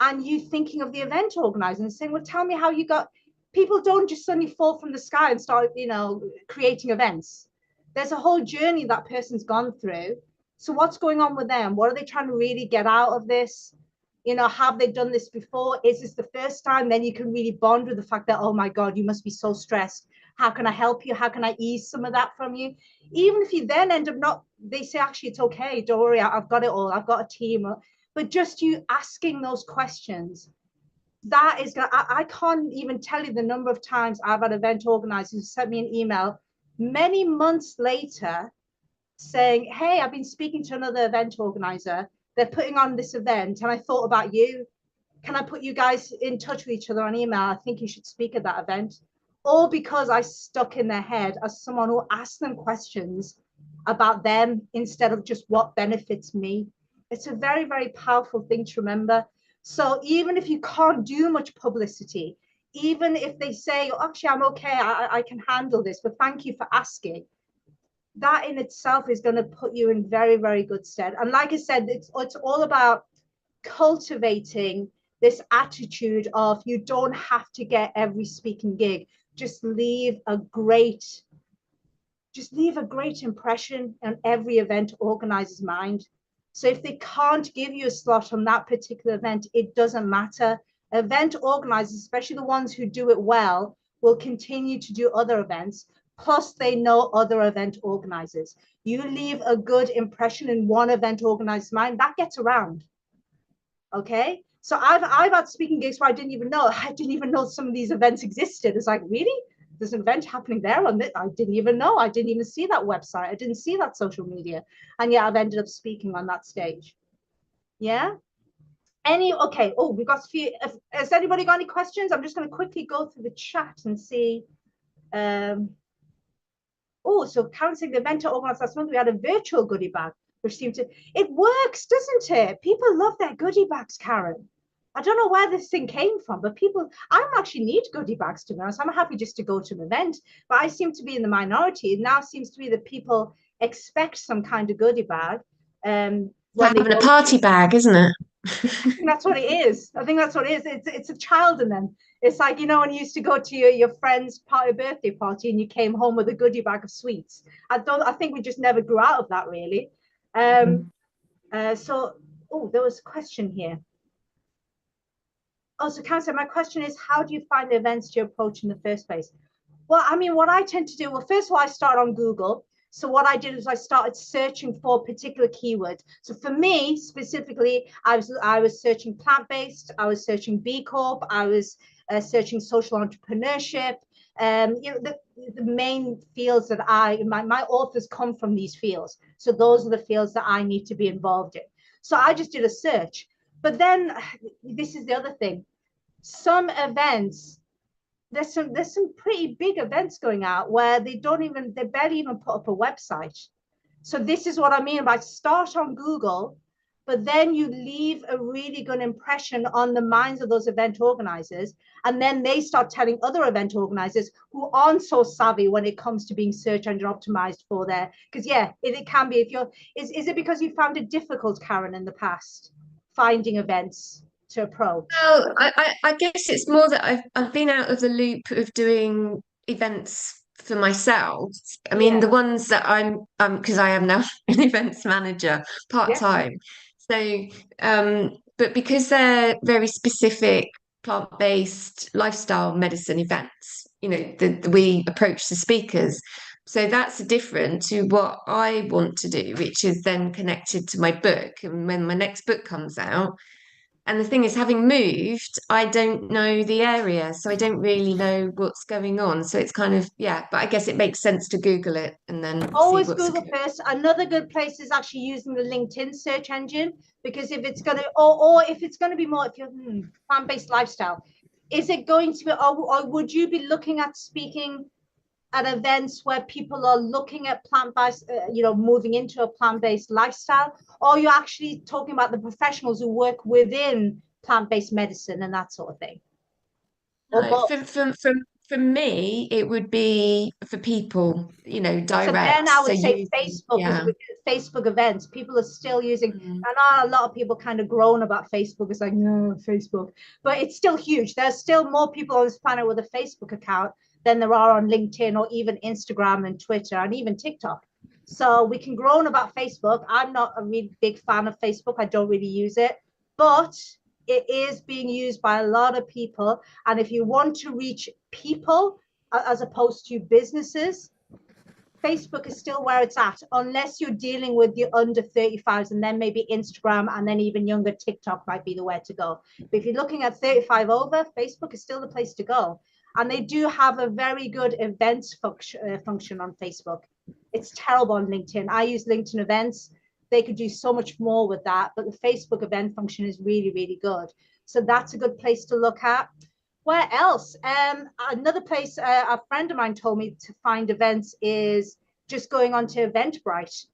and you thinking of the event organizer and saying, well, tell me how you got, people don't just suddenly fall from the sky and start, you know, creating events. There's a whole journey that person's gone through. So what's going on with them? What are they trying to really get out of this? You know, have they done this before? Is this the first time? Then you can really bond with the fact that, oh my God, you must be so stressed. How can I help you? How can I ease some of that from you? Even if you then end up not, they say, actually, it's okay. Don't worry. I've got it all. I've got a team. But just you asking those questions, that is gonna, I can't even tell you the number of times I've had event organizers who sent me an email many months later saying, hey, I've been speaking to another event organizer. They're putting on this event and I thought about you. Can I put you guys in touch with each other on email? I think you should speak at that event. All because I stuck in their head as someone who asked them questions about them instead of just what benefits me. It's a very, very powerful thing to remember. So even if you can't do much publicity, even if they say, oh, actually, I'm okay, I can handle this, but thank you for asking, that in itself is going to put you in very, very good stead. And like I said, it's all about cultivating this attitude of you don't have to get every speaking gig. Just leave a great impression on every event organizer's mind. So if they can't give you a slot on that particular event, it doesn't matter. Event organizers, especially the ones who do it well, will continue to do other events. Plus, they know other event organizers. You leave a good impression in one event organizer's mind, that gets around. Okay. So I've had speaking gigs where I didn't even know some of these events existed. It's like, really? There's an event happening there on this. I didn't even know. I didn't even see that website. I didn't see that social media. And yeah, I've ended up speaking on that stage. Yeah. Okay. Oh, we've got a few. Has anybody got any questions? I'm just going to quickly go through the chat and see. Oh, so Karen saying the event organized last month, we had a virtual goodie bag, which seemed to, it works, doesn't it? People love their goodie bags, Karen. I don't know where this thing came from, but I don't actually need goodie bags, to be honest. I'm happy just to go to an event, but I seem to be in the minority. It now seems to be that people expect some kind of goodie bag. Having a party bag, isn't it? I think that's what it is. I think that's what it is. It's a child in them. It's like, you know, when you used to go to your friend's birthday party and you came home with a goodie bag of sweets. I think we just never grew out of that, really. So, there was a question here. Oh, so Karen said, my question is, how do you find the events you approach in the first place? Well, I mean, what I tend to do, well, first of all, I start on Google. So what I did is I started searching for particular keywords. So for me specifically, I was searching plant-based, I was searching B Corp, I was searching social entrepreneurship. You know, the main fields that my authors come from these fields. So those are the fields that I need to be involved in. So I just did a search. But then this is the other thing. Some events, there's some pretty big events going out where they barely even put up a website. So this is what I mean by start on Google, but then you leave a really good impression on the minds of those event organizers, and then they start telling other event organizers who aren't so savvy when it comes to being search engine optimized for their, because yeah, it can be, if you're, is it because you found it difficult, Karen, in the past finding events to approach? Well, I guess it's more that I've been out of the loop of doing events for myself. I mean, Yeah. the ones that I'm because I am now an events manager part-time. So but because they're very specific plant-based lifestyle medicine events, you know, we approach the speakers. So that's different to what I want to do, which is then connected to my book. And when my next book comes out, and the thing is, having moved, I don't know the area, so I don't really know what's going on. So it's kind of, yeah, but I guess it makes sense to Google it and then Always see what's Google first. Another good place is actually using the LinkedIn search engine, because if it's going to, or if it's going to be more, if you're plant-based lifestyle, is it going to be, or would you be looking at speaking at events where people are looking at plant-based, moving into a plant-based lifestyle, or you're actually talking about the professionals who work within plant-based medicine and that sort of thing? Or No, both? for me, it would be for people, you know, So direct. then I would So say using, Facebook, because yeah. with Facebook events, people are still using, Mm. I know a lot of people kind of groan about Facebook. It's like, no, Facebook, but it's still huge. There's still more people on this planet with a Facebook account than there are on LinkedIn or even Instagram and Twitter and even TikTok. So we can groan about Facebook. I'm not a really big fan of Facebook. I don't really use it, but it is being used by a lot of people. And if you want to reach people as opposed to businesses, Facebook is still where it's at, unless you're dealing with the under 35s, and then maybe Instagram, and then even younger, TikTok might be the way to go. But if you're looking at 35 over, Facebook is still the place to go. And they do have a very good events function on Facebook. It's terrible on LinkedIn. I use LinkedIn events. They could do so much more with that, but the Facebook event function is really, really good. So that's a good place to look at. Where else? Another place a friend of mine told me to find events is just going on to Eventbrite,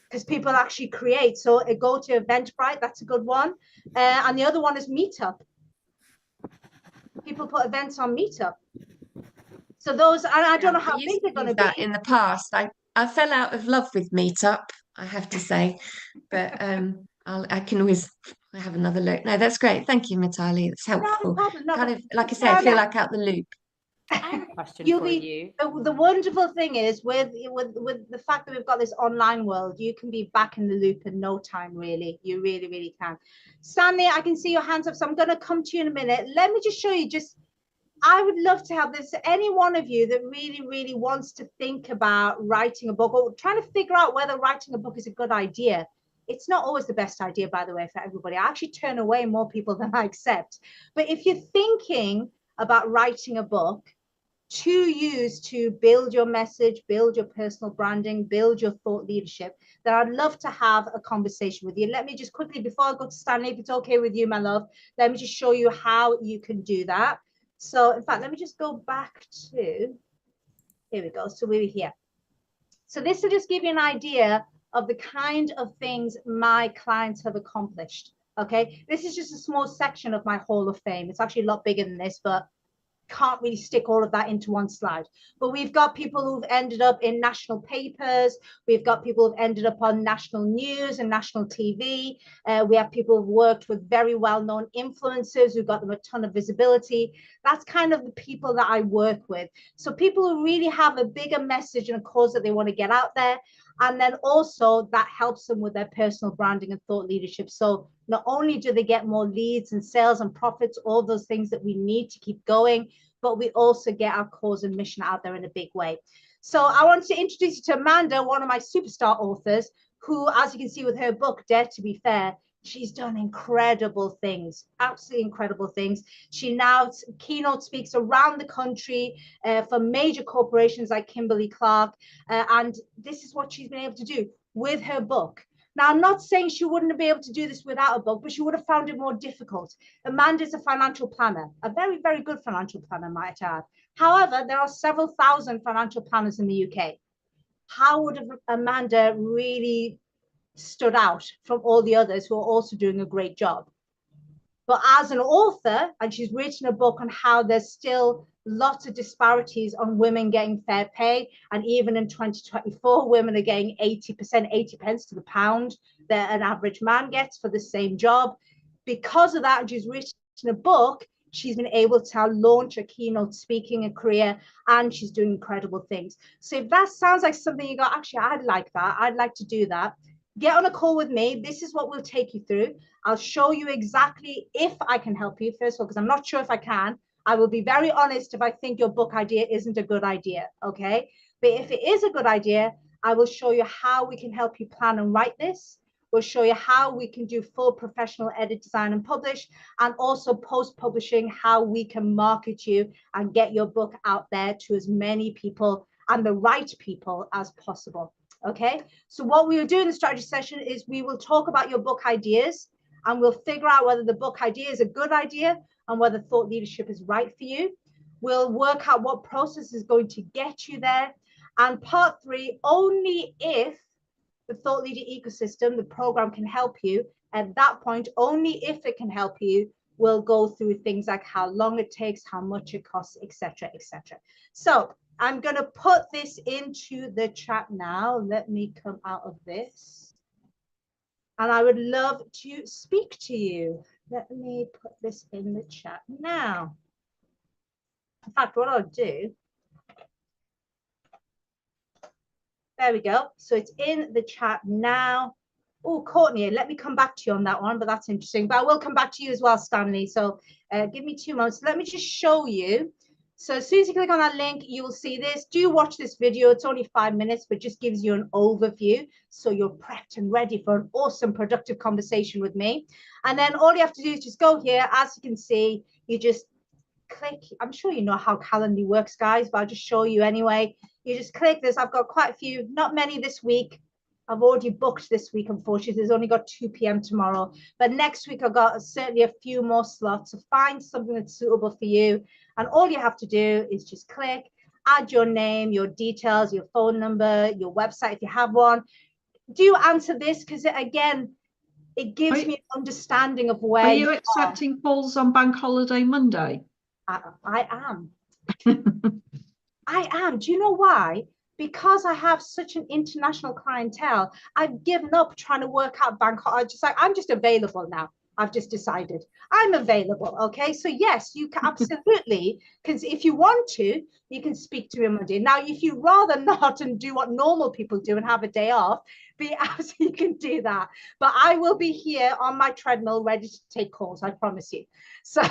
because people actually create. So go to Eventbrite, that's a good one. And the other one is Meetup. People put events on Meetup. So those, and I don't know how big they're going to be. In the past, I fell out of love with Meetup, I have to say, but I can always have another look. No, that's great. Thank you, Mitali. It's helpful. No problem. No, Kind of, like I say, I feel like out the loop. I have a question You'll for be you. the wonderful thing is with the fact that we've got this online world, you can be back in the loop in no time, really. You really, really can. Stanley, I can see your hands up, so I'm going to come to you in a minute. Let me just show you, I would love to help. There's any one of you that really, really wants to think about writing a book or trying to figure out whether writing a book is a good idea. It's not always the best idea, by the way, for everybody. I actually turn away more people than I accept. But if you're thinking about writing a book to use to build your message, build your personal branding, build your thought leadership, then I'd love to have a conversation with you. Let me just quickly, before I go to Stanley, if it's okay with you, my love, let me just show you how you can do that. So in fact, let me just go back to, here we go. So we're here. So this will just give you an idea of the kind of things my clients have accomplished. Okay, this is just a small section of my Hall of Fame. It's actually a lot bigger than this, but can't really stick all of that into one slide. But we've got people who've ended up in national papers. We've got people who've ended up on national news and national TV. We have people who've worked with very well-known influencers who got them a ton of visibility. That's kind of the people that I work with. So people who really have a bigger message and a cause that they want to get out there. And then also that helps them with their personal branding and thought leadership. So not only do they get more leads and sales and profits, all those things that we need to keep going, but we also get our cause and mission out there in a big way. So I want to introduce you to Amanda, one of my superstar authors, who, as you can see with her book, Dare to Be Fair, she's done incredible things, absolutely incredible things. She now keynote speaks around the country for major corporations like Kimberly-Clark. And this is what she's been able to do with her book. Now, I'm not saying she wouldn't be able to do this without a book, but she would have found it more difficult. Amanda's a financial planner, a very, very good financial planner, might I add. However, there are several thousand financial planners in the UK. How would Amanda really stood out from all the others who are also doing a great job? But as an author, and she's written a book on how there's still lots of disparities on women getting fair pay, and even in 2024, women are getting 80 pence to the pound that an average man gets for the same job. Because of that, and she's written a book, she's been able to launch a keynote speaking career, and she's doing incredible things. So if that sounds like something you got, actually, I'd like that. I'd like to do that. Get on a call with me. This is what we'll take you through. I'll show you exactly if I can help you, first of all, because I'm not sure if I can. I will be very honest if I think your book idea isn't a good idea, okay? But if it is a good idea, I will show you how we can help you plan and write this. We'll show you how we can do full professional edit, design, and publish, and also post-publishing, how we can market you and get your book out there to as many people and the right people as possible. Okay, so what we will do in the strategy session is we will talk about your book ideas, and we'll figure out whether the book idea is a good idea and whether thought leadership is right for you. We'll work out what process is going to get you there. And part 3, only if the thought leader ecosystem, the program, can help you. At that point, only if it can help you, we'll go through things like how long it takes, how much it costs, etc., etc. So I'm going to put this into the chat now. Let me come out of this. And I would love to speak to you. Let me put this in the chat now. In fact, what I'll do, there we go. So it's in the chat now. Oh, Courtney, let me come back to you on that one, but that's interesting. But I will come back to you as well, Stanley. So give me 2 moments. Let me just show you. So as soon as you click on that link, you will see this. Do watch this video. It's only 5 minutes, but just gives you an overview. So you're prepped and ready for an awesome, productive conversation with me. And then all you have to do is just go here. As you can see, you just click. I'm sure you know how Calendly works, guys, but I'll just show you anyway. You just click this. I've got quite a few, not many this week. I've already booked this week, unfortunately. There's only got 2 p.m. tomorrow. But next week, I've got certainly a few more slots. So find something that's suitable for you. And all you have to do is just click, add your name, your details, your phone number, your website if you have one. Do answer this because, again, it gives me an understanding of where you are. Accepting calls on Bank Holiday Monday? I am. I am. Do you know why? Because I have such an international clientele, I've given up trying to work out bank. I'm just available now. I've just decided I'm available. Okay, so yes, you can absolutely, because if you want to, you can speak to me on Monday. Now, if you rather not and do what normal people do and have a day off, be absolutely, you can do that. But I will be here on my treadmill ready to take calls, I promise you. So,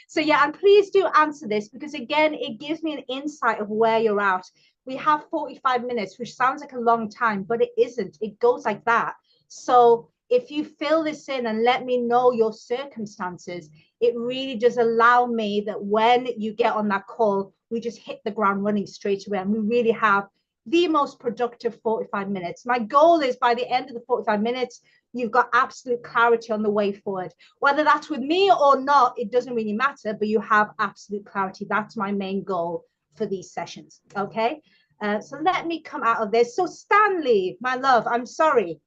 so yeah, and please do answer this, because again, it gives me an insight of where you're at. We have 45 minutes, which sounds like a long time, but it isn't. It goes like that. So if you fill this in and let me know your circumstances, it really does allow me that when you get on that call, we just hit the ground running straight away and we really have the most productive 45 minutes. My goal is by the end of the 45 minutes, you've got absolute clarity on the way forward. Whether that's with me or not, it doesn't really matter, but you have absolute clarity. That's my main goal for these sessions, okay? So let me come out of this. So Stanley, my love, I'm sorry.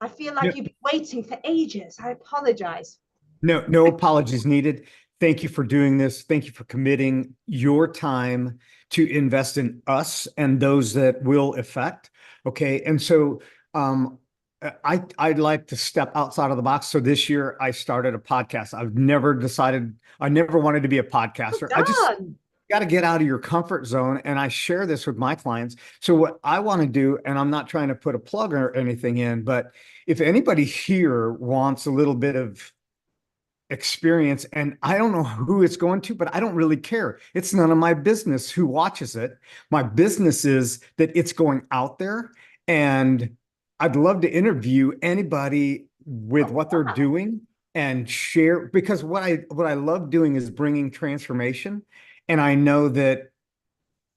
I feel like you've been waiting for ages. I apologize. No apologies needed. Thank you for doing this. Thank you for committing your time to invest in us and those that will affect. Okay. And so I'd like to step outside of the box. So this year I started a podcast. I never wanted to be a podcaster. I just got to get out of your comfort zone. And I share this with my clients. So what I want to do, and I'm not trying to put a plug or anything in, but if anybody here wants a little bit of experience, and I don't know who it's going to, but I don't really care. It's none of my business who watches it. My business is that it's going out there, and I'd love to interview anybody with what they're doing and share, because what I love doing is bringing transformation. And I know that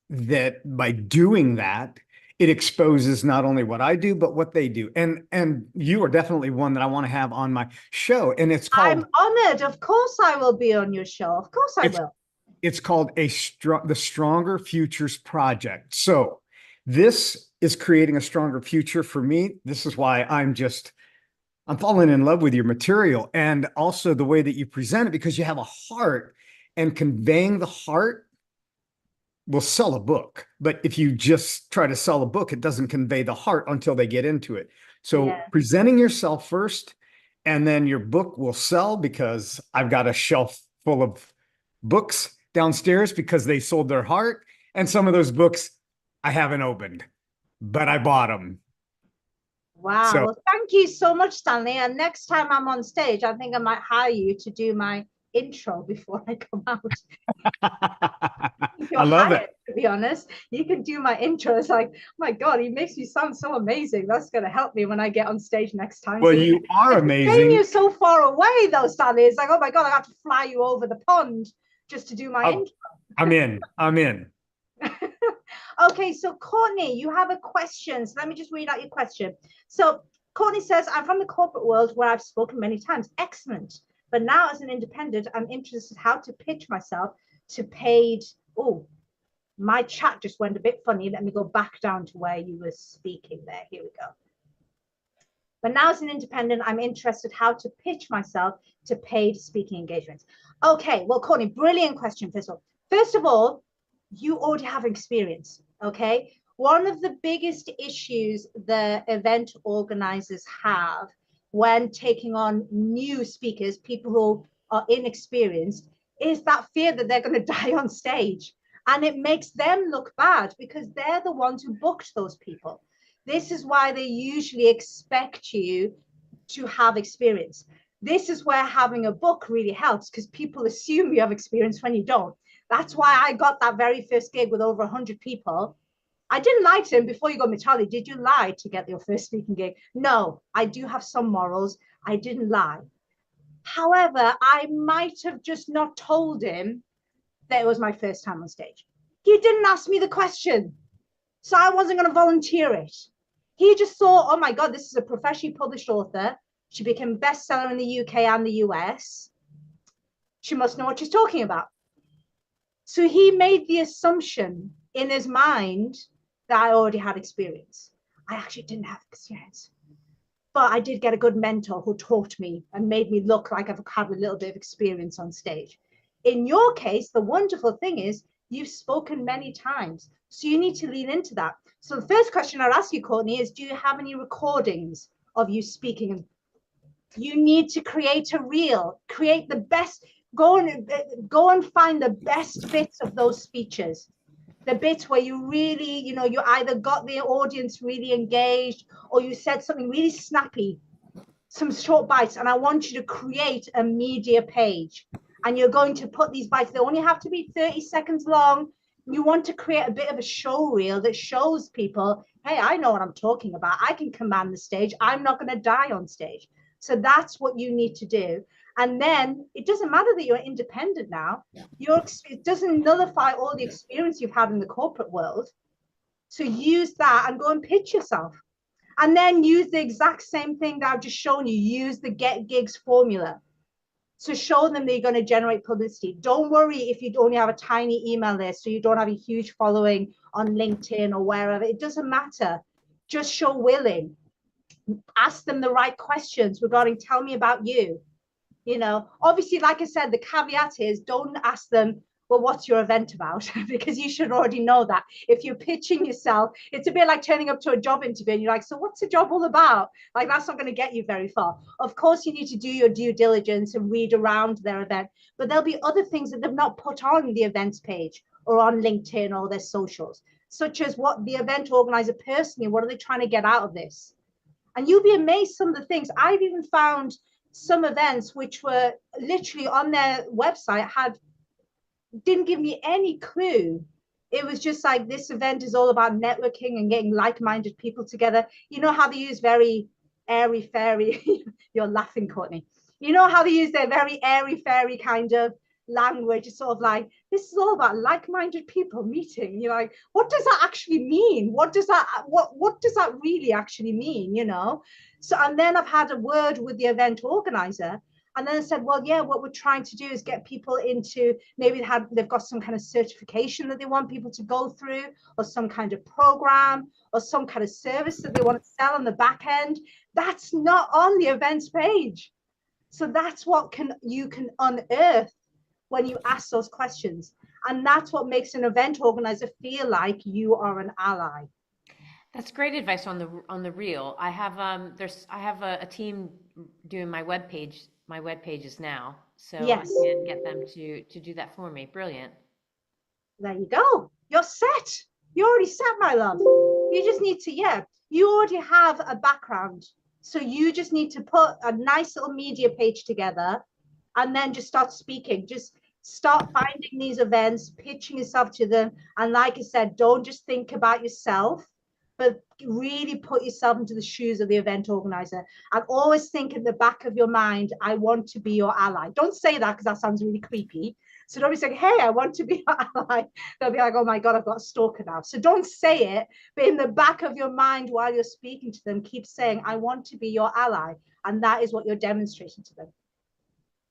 by doing that, it exposes not only what I do, but what they do. And you are definitely one that I want to have on my show. And it's called— I'm honored. Of course I will be on your show. Of course I will. It's called the Stronger Futures Project. So this is creating a stronger future for me. This is why I'm falling in love with your material and also the way that you present it, because you have a heart, and conveying the heart will sell a book. But if you just try to sell a book, it doesn't convey the heart until they get into it. So presenting yourself first, and then your book will sell, because I've got a shelf full of books downstairs because they sold their heart. And some of those books I haven't opened, but I bought them. Wow. So, well, thank you so much, Stanley. And next time I'm on stage, I think I might hire you to do my intro before I come out. I love it. To be honest, you can do my intro. It's like, oh my God, he makes me sound so amazing. That's going to help me when I get on stage next time. Well, so you are amazing. You're so far away, though, Stanley. It's like, oh my God, I have to fly you over the pond just to do my intro. I'm in. Okay, so Courtney, you have a question. So let me just read out your question. So Courtney says, I'm from the corporate world where I've spoken many times. Excellent. But now as an independent, I'm interested how to pitch myself to paid. Oh, my chat just went a bit funny. Let me go back down to where you were speaking there. Here we go. But now as an independent, I'm interested how to pitch myself to paid speaking engagements. Okay, well, Courtney, brilliant question, Fizzle. First of all, you already have experience, okay? One of the biggest issues the event organizers have when taking on new speakers, people who are inexperienced, is that fear that they're going to die on stage. And it makes them look bad because they're the ones who booked those people. This is why they usually expect you to have experience. This is where having a book really helps, because people assume you have experience when you don't. That's why I got that very first gig with over 100 people. I didn't lie to him before you got me, Charlie. Did you lie to get your first speaking gig? No, I do have some morals. I didn't lie. However, I might have just not told him that it was my first time on stage. He didn't ask me the question, so I wasn't going to volunteer it. He just thought, oh my God, this is a professionally published author. She became a bestseller in the UK and the US. She must know what she's talking about. So he made the assumption in his mind that I already had experience. I actually didn't have experience, but I did get a good mentor who taught me and made me look like I've had a little bit of experience on stage. In your case, the wonderful thing is you've spoken many times, so you need to lean into that. So the first question I'll ask you, Courtney, is do you have any recordings of you speaking? You need to create a reel, create the best, go and find the best bits of those speeches. The bits where you really, you know, you either got the audience really engaged or you said something really snappy, some short bites. And I want you to create a media page. And you're going to put these bites, they only have to be 30 seconds long. You want to create a bit of a show reel that shows people, hey, I know what I'm talking about. I can command the stage. I'm not going to die on stage. So that's what you need to do. And then it doesn't matter that you're independent now. It doesn't nullify all the experience you've had in the corporate world. So use that and go and pitch yourself. And then use the exact same thing that I've just shown you. Use the get gigs formula. So show them that you're going to generate publicity. Don't worry if you only have a tiny email list or you don't have a huge following on LinkedIn or wherever. It doesn't matter. Just show willing. Ask them the right questions regarding tell me about you. You know, obviously, like I said, the caveat is don't ask them, well, what's your event about? Because you should already know that. If you're pitching yourself, it's a bit like turning up to a job interview and you're like, so what's the job all about? Like, that's not going to get you very far. Of course, you need to do your due diligence and read around their event, but there'll be other things that they've not put on the events page or on LinkedIn or their socials, such as what the event organizer personally, what are they trying to get out of this? And you'll be amazed some of the things. I've even found some events which were literally on their website didn't give me any clue. It was just like, this event is all about networking and getting like-minded people together. You know how they use very airy fairy, you're laughing, Courtney. You know how they use their very airy fairy kind of language. It's sort of like, this is all about like-minded people meeting. You're like, what does that actually mean? What does that really actually mean, you know? So, and then I've had a word with the event organizer, and then I said, well, yeah, what we're trying to do is get people into, maybe they've got some kind of certification that they want people to go through, or some kind of program, or some kind of service that they want to sell on the back end. That's not on the events page. So that's what you can unearth when you ask those questions. And that's what makes an event organizer feel like you are an ally. That's great advice on the reel. I have a team doing my web pages now, so yes. I can get them to do that for me. Brilliant. There you go. You're set. You're already set, my love. You just need to, you already have a background. So you just need to put a nice little media page together and then just start speaking. Just start finding these events, pitching yourself to them. And like I said, don't just think about yourself, but really put yourself into the shoes of the event organizer. And always think in the back of your mind, I want to be your ally. Don't say that because that sounds really creepy. So don't be saying, hey, I want to be your ally. They'll be like, oh my God, I've got a stalker now. So don't say it, but in the back of your mind while you're speaking to them, keep saying, I want to be your ally. And that is what you're demonstrating to them.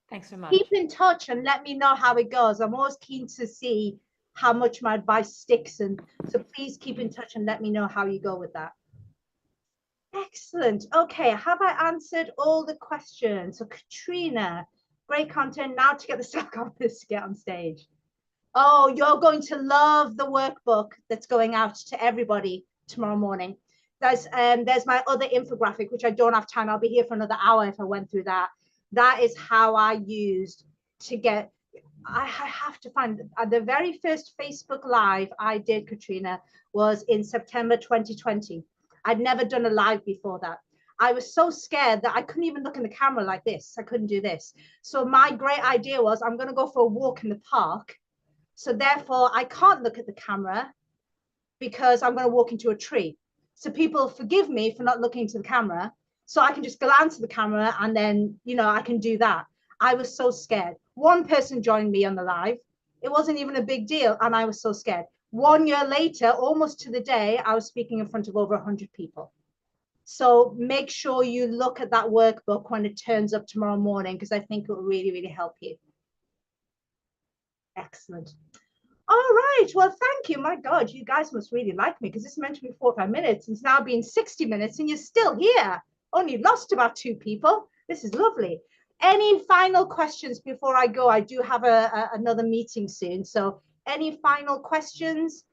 Thanks so much. Keep in touch and let me know how it goes. I'm always keen to see how much my advice sticks. And so please keep in touch and let me know how you go with that. Excellent. Okay, have I answered all the questions? So Katrina, great content. Now to get the self-confidence to get on stage. Oh, you're going to love the workbook that's going out to everybody tomorrow morning. There's my other infographic, which I don't have time. I'll be here for another hour if I went through that. That is how I used to get, I have to find, the very first Facebook Live I did, Katrina, was in September 2020. I'd never done a live before that. I was so scared that I couldn't even look in the camera like this. I couldn't do this. So my great idea was, I'm going to go for a walk in the park. So therefore, I can't look at the camera because I'm going to walk into a tree. So people forgive me for not looking to the camera. So I can just glance at the camera and then, you know, I can do that. I was so scared. One person joined me on the live. It wasn't even a big deal. And I was so scared. 1 year later, almost to the day, I was speaking in front of over 100 people. So make sure you look at that workbook when it turns up tomorrow morning, because I think it will really, really help you. Excellent. All right. Well, thank you. My God, you guys must really like me because this is meant to be 45 minutes. It's now been 60 minutes and you're still here. Only lost about 2 people. This is lovely. Any final questions before I go? I do have another meeting soon. So any final questions?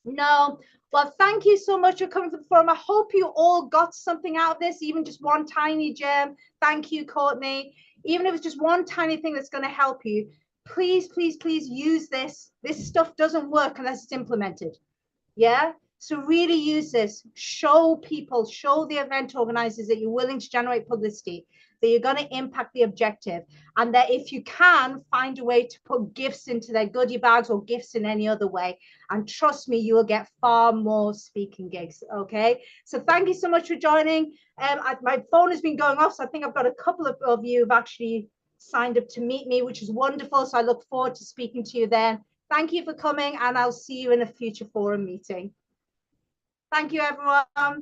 No. Well, thank you so much for coming to the forum. I hope you all got something out of this, even just one tiny gem. Thank you, Courtney. Even if it's just one tiny thing that's going to help you, please, please, please use this. This stuff doesn't work unless it's implemented. Yeah. So really use this. Show people, show the event organizers that you're willing to generate publicity, that you're going to impact the objective, and that if you can, find a way to put gifts into their goodie bags or gifts in any other way. And trust me, you will get far more speaking gigs. Okay. So thank you so much for joining. My phone has been going off, so I think I've got a couple of you who've actually signed up to meet me, which is wonderful. So I look forward to speaking to you then. Thank you for coming, and I'll see you in a future forum meeting. Thank you, everyone.